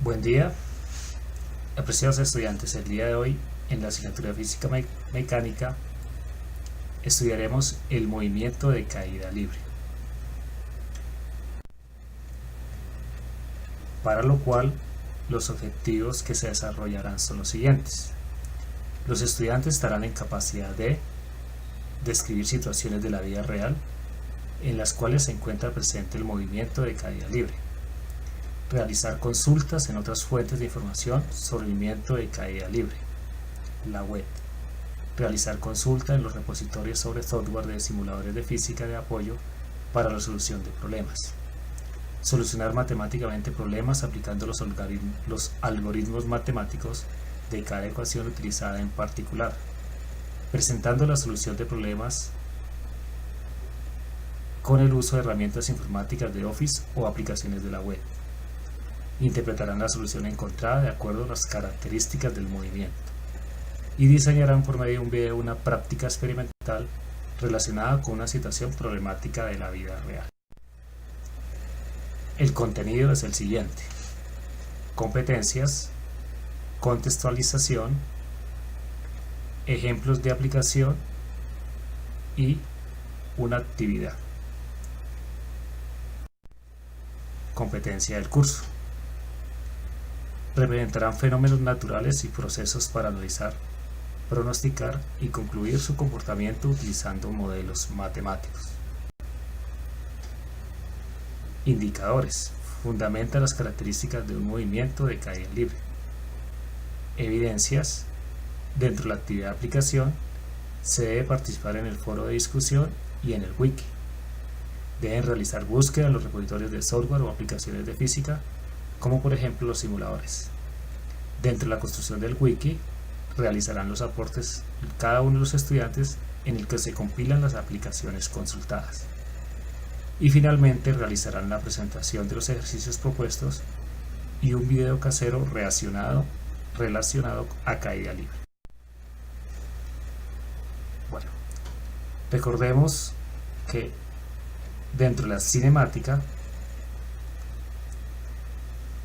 Buen día, apreciados estudiantes. El día de hoy, en la asignatura de Física Mecánica, estudiaremos el movimiento de caída libre, para lo cual los objetivos que se desarrollarán son los siguientes. Los estudiantes estarán en capacidad de describir situaciones de la vida real en las cuales se encuentra presente el movimiento de caída libre, realizar consultas en otras fuentes de información sobre el movimiento de caída libre, la web, realizar consulta en los repositorios sobre software de simuladores de física de apoyo para la solución de problemas, solucionar matemáticamente problemas aplicando los algoritmos matemáticos de cada ecuación utilizada en particular, presentando la solución de problemas con el uso de herramientas informáticas de Office o aplicaciones de la web. Interpretarán la solución encontrada de acuerdo a las características del movimiento y diseñarán por medio de un video una práctica experimental relacionada con una situación problemática de la vida real. El contenido es el siguiente: competencias, contextualización, ejemplos de aplicación y una actividad. Competencia del curso: representarán fenómenos naturales y procesos para analizar, pronosticar y concluir su comportamiento utilizando modelos matemáticos. Indicadores: fundamenta las características de un movimiento de caída libre. Evidencias: dentro de la actividad de aplicación se debe participar en el foro de discusión y en el wiki. Deben realizar búsqueda en los repositorios de software o aplicaciones de física, como por ejemplo los simuladores. Dentro de la construcción del wiki, realizarán los aportes cada uno de los estudiantes en el que se compilan las aplicaciones consultadas. Y finalmente realizarán la presentación de los ejercicios propuestos y un video casero relacionado a caída libre. Bueno, recordemos que dentro de la cinemática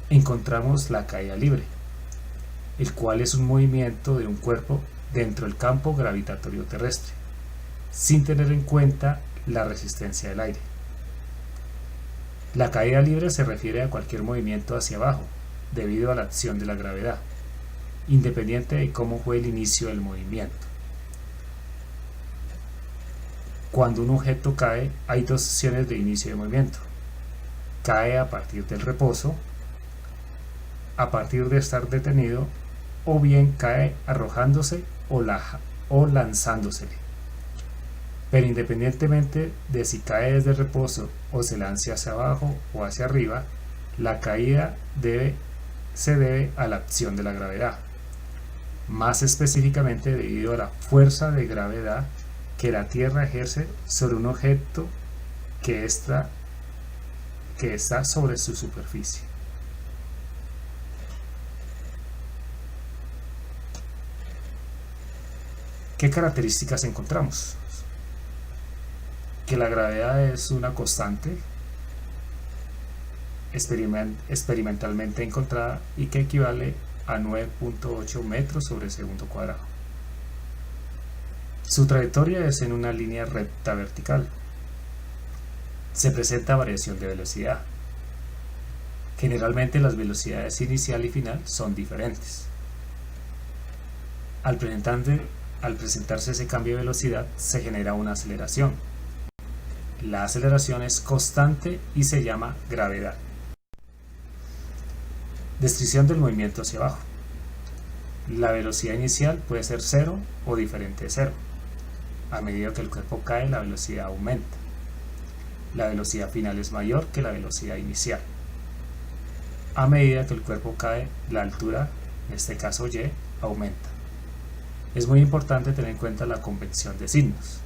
encontramos la caída libre, el cual es un movimiento de un cuerpo dentro del campo gravitatorio terrestre, sin tener en cuenta la resistencia del aire. La caída libre se refiere a cualquier movimiento hacia abajo, debido a la acción de la gravedad, independiente de cómo fue el inicio del movimiento. Cuando un objeto cae, hay dos opciones de inicio de movimiento: cae a partir del reposo, a partir de estar detenido, o bien cae arrojándose o lanzándosele. Pero independientemente de si cae desde el reposo o se lance hacia abajo o hacia arriba, la caída se debe a la acción de la gravedad, más específicamente debido a la fuerza de gravedad que la Tierra ejerce sobre un objeto que está sobre su superficie. ¿Qué características encontramos? Que la gravedad es una constante experimentalmente encontrada y que equivale a 9.8 metros sobre segundo cuadrado. Su trayectoria es en una línea recta vertical. Se presenta variación de velocidad. Generalmente las velocidades inicial y final son diferentes. Al presentarse ese cambio de velocidad, se genera una aceleración. La aceleración es constante y se llama gravedad. Descripción del movimiento hacia abajo. La velocidad inicial puede ser 0 o diferente de 0. A medida que el cuerpo cae, la velocidad aumenta. La velocidad final es mayor que la velocidad inicial. A medida que el cuerpo cae, la altura, en este caso y, aumenta. Es muy importante tener en cuenta la convención de signos.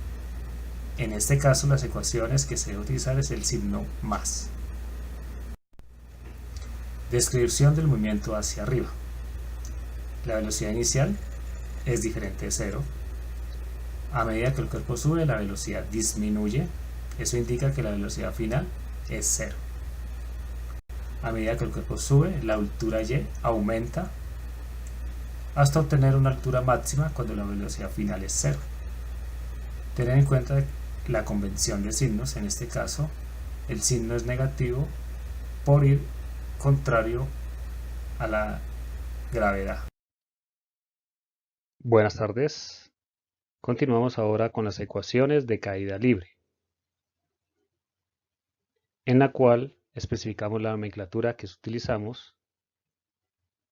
En este caso, las ecuaciones que se debe utilizar es el signo más. Descripción del movimiento hacia arriba. La velocidad inicial es diferente de 0. A medida que el cuerpo sube, la velocidad disminuye. Eso indica que la velocidad final es 0. A medida que el cuerpo sube, la altura y aumenta hasta obtener una altura máxima cuando la velocidad final es cero. Tener en cuenta la convención de signos, en este caso el signo es negativo por ir contrario a la gravedad. Buenas tardes. Continuamos ahora con las ecuaciones de caída libre, en la cual especificamos la nomenclatura que utilizamos.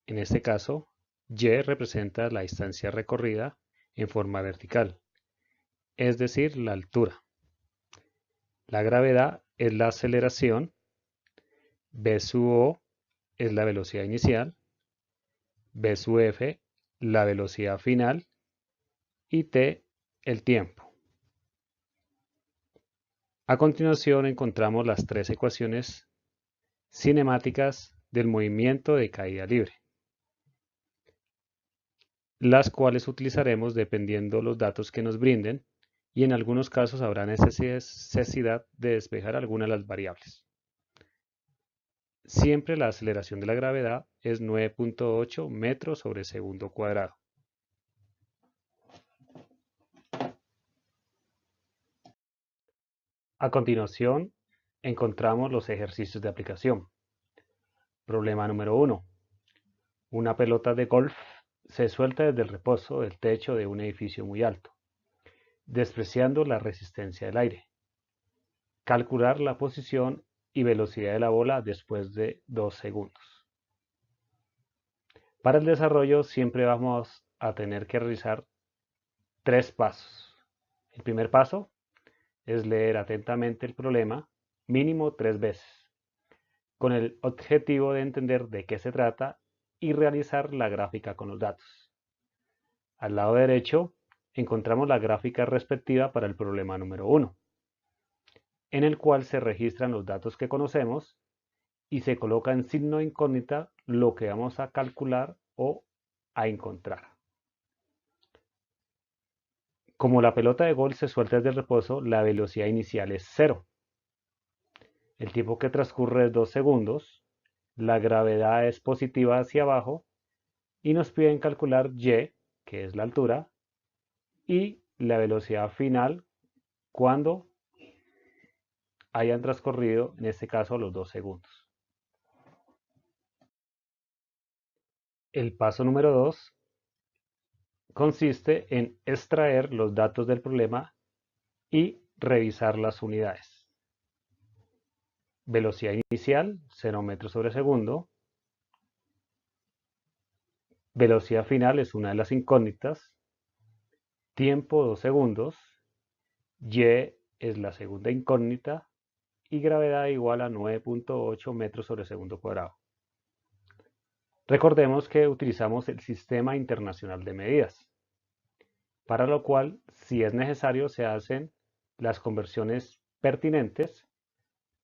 En este caso, y representa la distancia recorrida en forma vertical, es decir, la altura. La gravedad es la aceleración, v sub o es la velocidad inicial, v sub f la velocidad final y t el tiempo. A continuación encontramos las tres ecuaciones cinemáticas del movimiento de caída libre, las cuales utilizaremos dependiendo los datos que nos brinden y en algunos casos habrá necesidad de despejar algunas de las variables. Siempre la aceleración de la gravedad es 9.8 metros sobre segundo cuadrado. A continuación, encontramos los ejercicios de aplicación. Problema número 1. Una pelota de golf se suelta desde el reposo del techo de un edificio muy alto, despreciando la resistencia del aire. Calcular la posición y velocidad de la bola después de 2 segundos. Para el desarrollo siempre vamos a tener que realizar 3 pasos. El primer paso es leer atentamente el problema mínimo 3 veces, con el objetivo de entender de qué se trata y realizar la gráfica con los datos. Al lado derecho encontramos la gráfica respectiva para el problema número 1, en el cual se registran los datos que conocemos y se coloca en signo de incógnita lo que vamos a calcular o a encontrar. Como la pelota de golf se suelta desde el reposo, la velocidad inicial es 0. El tiempo que transcurre es 2 segundos. La gravedad es positiva hacia abajo y nos piden calcular y, que es la altura, y la velocidad final cuando hayan transcurrido, en este caso, los 2 segundos. El paso número 2 consiste en extraer los datos del problema y revisar las unidades. Velocidad inicial, 0 metros sobre segundo. Velocidad final es una de las incógnitas. Tiempo, 2 segundos. Y es la segunda incógnita. Y gravedad igual a 9.8 metros sobre segundo cuadrado. Recordemos que utilizamos el Sistema Internacional de Medidas, para lo cual, si es necesario, se hacen las conversiones pertinentes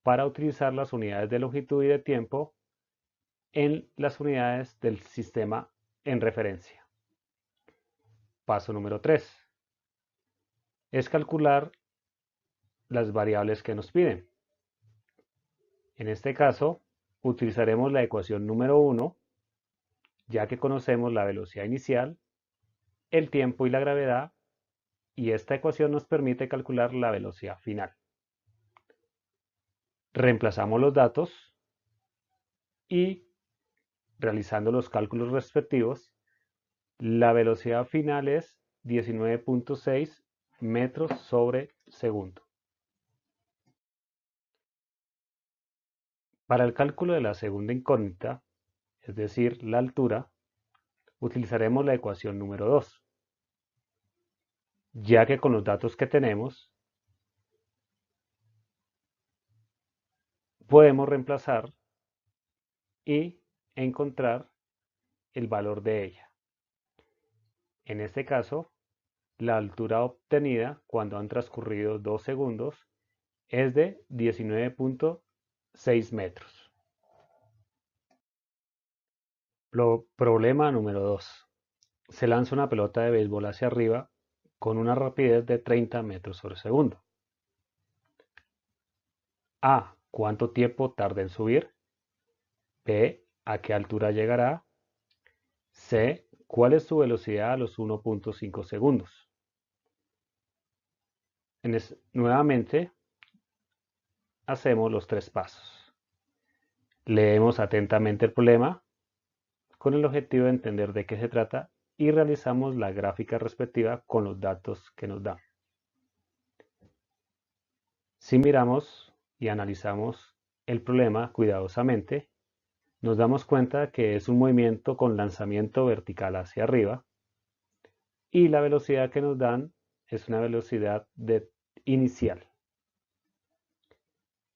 para utilizar las unidades de longitud y de tiempo en las unidades del sistema en referencia. Paso número 3. Es calcular las variables que nos piden. En este caso, utilizaremos la ecuación número 1, ya que conocemos la velocidad inicial, el tiempo y la gravedad, y esta ecuación nos permite calcular la velocidad final. Reemplazamos los datos y, realizando los cálculos respectivos, la velocidad final es 19.6 metros sobre segundo. Para el cálculo de la segunda incógnita, es decir, la altura, utilizaremos la ecuación número 2, ya que con los datos que tenemos podemos reemplazar y encontrar el valor de ella. En este caso, la altura obtenida cuando han transcurrido 2 segundos es de 19.6 metros. Problema número 2. Se lanza una pelota de béisbol hacia arriba con una rapidez de 30 metros sobre segundo. A. ¿Cuánto tiempo tarda en subir? B, ¿a qué altura llegará? C, ¿cuál es su velocidad a los 1.5 segundos? Nuevamente, hacemos los tres pasos. Leemos atentamente el problema con el objetivo de entender de qué se trata y realizamos la gráfica respectiva con los datos que nos dan. Si miramos y analizamos el problema cuidadosamente, nos damos cuenta que es un movimiento con lanzamiento vertical hacia arriba y la velocidad que nos dan es una velocidad inicial.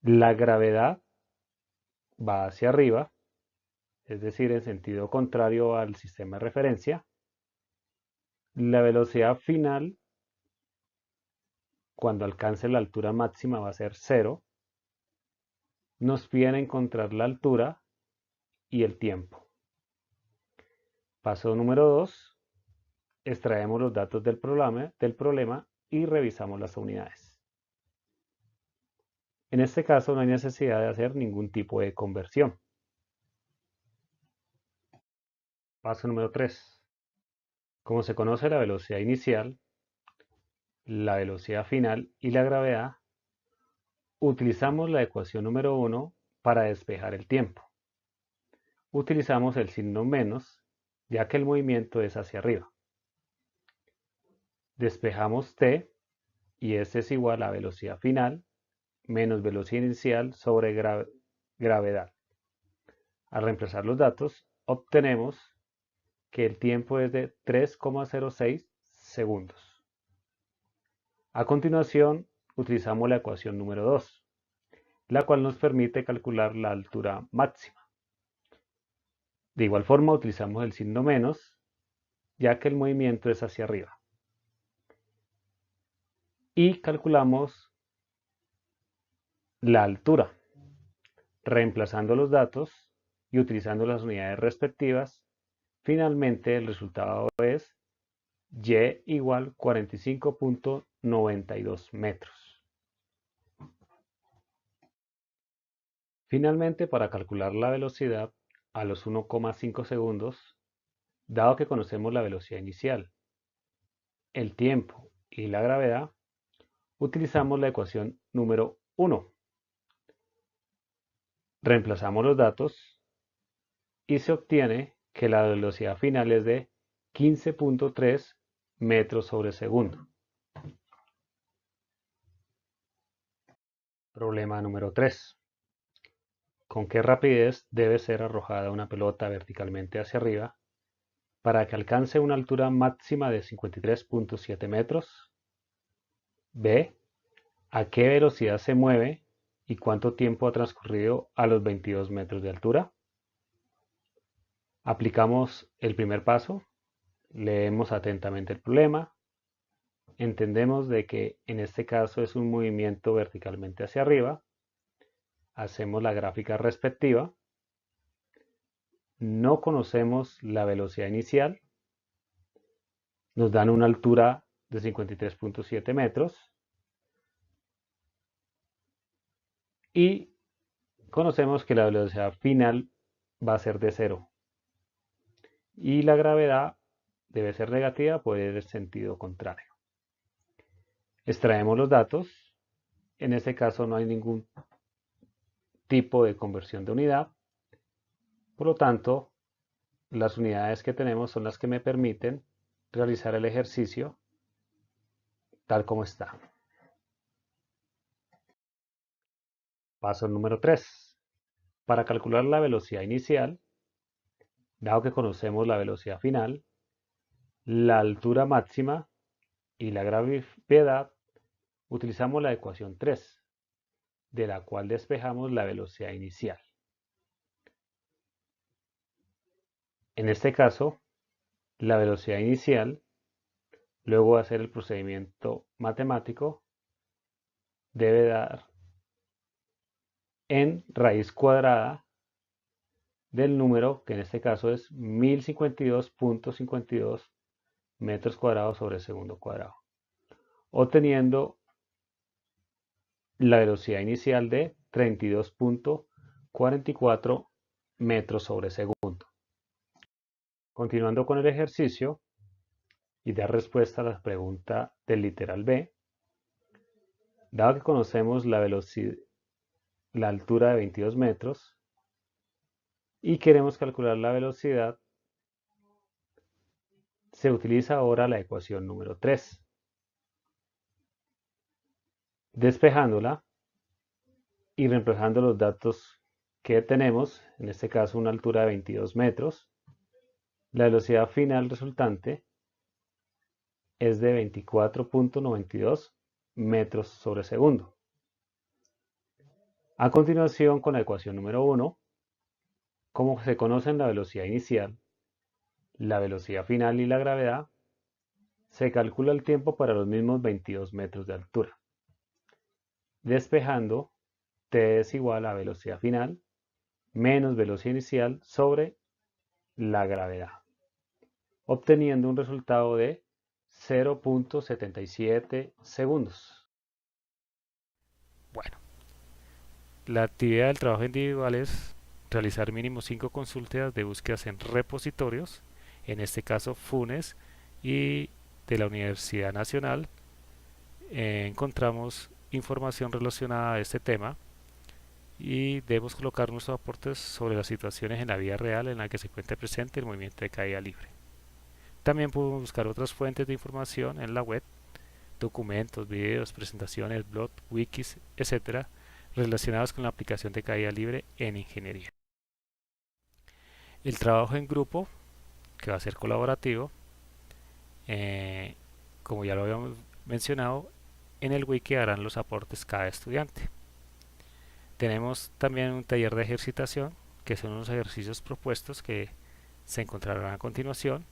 La gravedad va hacia arriba, es decir, en sentido contrario al sistema de referencia. La velocidad final, cuando alcance la altura máxima, va a ser 0. Nos piden encontrar la altura y el tiempo. Paso número 2. Extraemos los datos del problema y revisamos las unidades. En este caso no hay necesidad de hacer ningún tipo de conversión. Paso número 3. Como se conoce la velocidad inicial, la velocidad final y la gravedad, utilizamos la ecuación número 1 para despejar el tiempo. Utilizamos el signo menos, ya que el movimiento es hacia arriba. Despejamos t y este es igual a velocidad final menos velocidad inicial sobre gravedad. Al reemplazar los datos, obtenemos que el tiempo es de 3,06 segundos. A continuación, utilizamos la ecuación número 2, la cual nos permite calcular la altura máxima. De igual forma, utilizamos el signo menos, ya que el movimiento es hacia arriba. Y calculamos la altura, reemplazando los datos y utilizando las unidades respectivas. Finalmente, el resultado es y igual 45.92 metros. Finalmente, para calcular la velocidad a los 1,5 segundos, dado que conocemos la velocidad inicial, el tiempo y la gravedad, utilizamos la ecuación número 1. Reemplazamos los datos y se obtiene que la velocidad final es de 15.3 metros sobre segundo. Problema número 3. ¿Con qué rapidez debe ser arrojada una pelota verticalmente hacia arriba para que alcance una altura máxima de 53.7 metros? B. ¿A qué velocidad se mueve y cuánto tiempo ha transcurrido a los 22 metros de altura? Aplicamos el primer paso, leemos atentamente el problema, entendemos de que en este caso es un movimiento verticalmente hacia arriba, hacemos la gráfica respectiva, no conocemos la velocidad inicial, nos dan una altura de 53.7 metros y conocemos que la velocidad final va a ser de 0 y la gravedad debe ser negativa, puede ir en sentido contrario. Extraemos los datos, en este caso no hay ningún tipo de conversión de unidad, por lo tanto las unidades que tenemos son las que me permiten realizar el ejercicio tal como está. Paso número 3. Para calcular la velocidad inicial, dado que conocemos la velocidad final, la altura máxima y la gravedad, utilizamos la ecuación 3, de la cual despejamos la velocidad inicial. En este caso, la velocidad inicial, luego de hacer el procedimiento matemático, debe dar en raíz cuadrada del número, que en este caso es 1052.52 metros cuadrados sobre segundo cuadrado, obteniendo la velocidad inicial de 32.44 metros sobre segundo. Continuando con el ejercicio y dar respuesta a la pregunta del literal B, dado que conocemos la altura de 22 metros y queremos calcular la velocidad, se utiliza ahora la ecuación número 3. Despejándola y reemplazando los datos que tenemos, en este caso una altura de 22 metros, la velocidad final resultante es de 24.92 metros sobre segundo. A continuación, con la ecuación número 1, como se conocen la velocidad inicial, la velocidad final y la gravedad, se calcula el tiempo para los mismos 22 metros de altura. Despejando, t es igual a velocidad final menos velocidad inicial sobre la gravedad, obteniendo un resultado de 0.77 segundos. Bueno, la actividad del trabajo individual es realizar mínimo 5 consultas de búsquedas en repositorios, en este caso FUNES y de la Universidad Nacional. Encontramos información relacionada a este tema y debemos colocar nuestros aportes sobre las situaciones en la vida real en la que se encuentra presente el movimiento de caída libre. También podemos buscar otras fuentes de información en la web, documentos, videos, presentaciones, blogs, wikis, etc., relacionados con la aplicación de caída libre en ingeniería. El trabajo en grupo, que va a ser colaborativo, como ya lo habíamos mencionado, en el wiki harán los aportes cada estudiante. Tenemos también un taller de ejercitación, que son unos ejercicios propuestos que se encontrarán a continuación.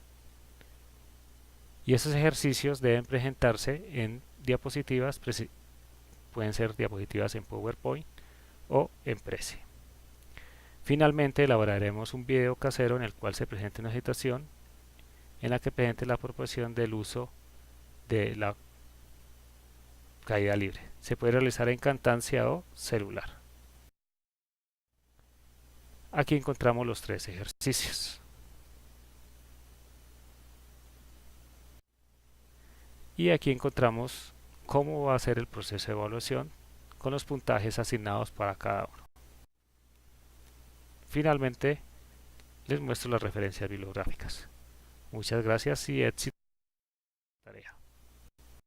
Y esos ejercicios deben presentarse en diapositivas, pueden ser diapositivas en PowerPoint o en Prezi. Finalmente elaboraremos un video casero en el cual se presente una situación en la que presente la proporción del uso de la caída libre. Se puede realizar en Camtasia o celular. Aquí encontramos los 3 ejercicios. Y aquí encontramos cómo va a ser el proceso de evaluación con los puntajes asignados para cada uno. Finalmente, les muestro las referencias bibliográficas. Muchas gracias y éxito en la tarea.